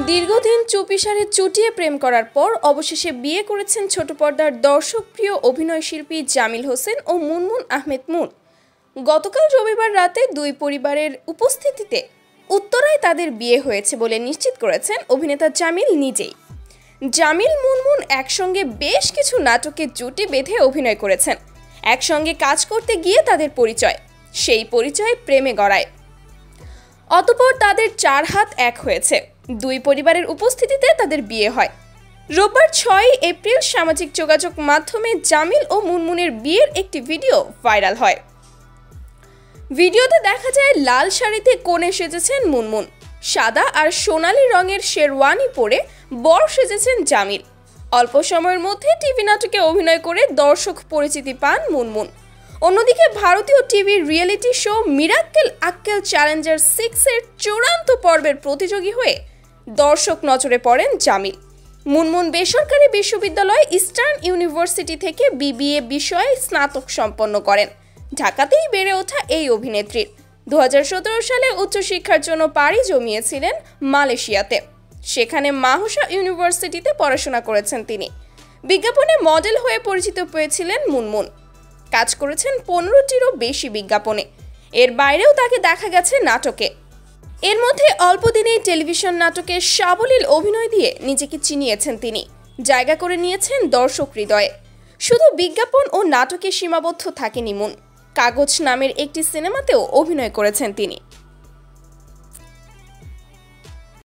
দীর্ঘদিন চুপিসারে চুটিয়ে প্রেম করার পর অবশেষে বিয়ে করেছেন ছোট পর্দার দর্শকপ্রিয় অভিনয়শিল্পী জামিল হোসেন ও মুনমুন আহমেদ মুন। গতকাল রবিবার রাতে দুই পরিবারের উপস্থিতিতে উত্তরায় তাদের বিয়ে হয়েছে বলে নিশ্চিত করেছেন অভিনেতা জামিল নিজেই। জামিল মুনমুন একসঙ্গে বেশ কিছু নাটকে জুটি বেঁধে অভিনয় করেছেন। একসঙ্গে কাজ করতে গিয়ে তাদের পরিচয়, সেই পরিচয় প্রেমে গড়ায়। অতঃপর তাদের 4 হাত এক হয়েছে। দুই পরিবারের উপস্থিতিতে তাদের বিয়ে হয়। রোববার 6 এপ্রিল সামাজিক যোগাযোগ মাধ্যমে জামিল ও মুনমুনের বিয়ের একটি ভিডিও ভাইরাল হয়। ভিডিওতে দেখা যায় লাল শাড়িতে কনে সেজেছেন মুনমুন, সাদা আর সোনালী রঙের শেরওয়ানি পরে বর সেজেছেন জামিল। অল্প সময়ের মধ্যে টিভি নাটকে অভিনয় করে দর্শক পরিচিতি পান মুনমুন। অন্যদিকে ভারতীয় টিভির রিয়েলিটি শো মিরাক্কেল আক্কেল চ্যালেঞ্জার 6 এর চূড়ান্ত পর্বের প্রতিযোগী হয়ে দর্শক নজরে পড়েন জামিল। মুনমুন বেসরকারি বিশ্ববিদ্যালয় ইস্টার্ন ইউনিভার্সিটি থেকে বিবিএ বিষয়ে স্নাতক সম্পন্ন করেন। ঢাকাতেই বেড়ে ওঠা এই অভিনেত্রীর 2017 সালে উচ্চশিক্ষার জন্য পাড়ি জমিয়েছিলেন মালয়েশিয়াতে। সেখানে মাহসা ইউনিভার্সিটিতে পড়াশোনা করেছেন তিনি। বিজ্ঞাপনে মডেল হয়ে পরিচিত পেয়েছিলেন মুনমুন। কাজ করেছেন 15টিরও বেশি বিজ্ঞাপনে। এর বাইরেও তাকে দেখা গেছে নাটকে। এর মধ্যে অল্প দিনেই টেলিভিশন নাটকে সাবলীল অভিনয় দিয়ে নিজেকে চিনিয়েছেন তিনি, জায়গা করে নিয়েছেন দর্শক হৃদয়ে। শুধু বিজ্ঞাপন ও নাটকে সীমাবদ্ধ থাকেনি মুন, কাগজ নামের একটি সিনেমাতেও অভিনয় করেছেন তিনি।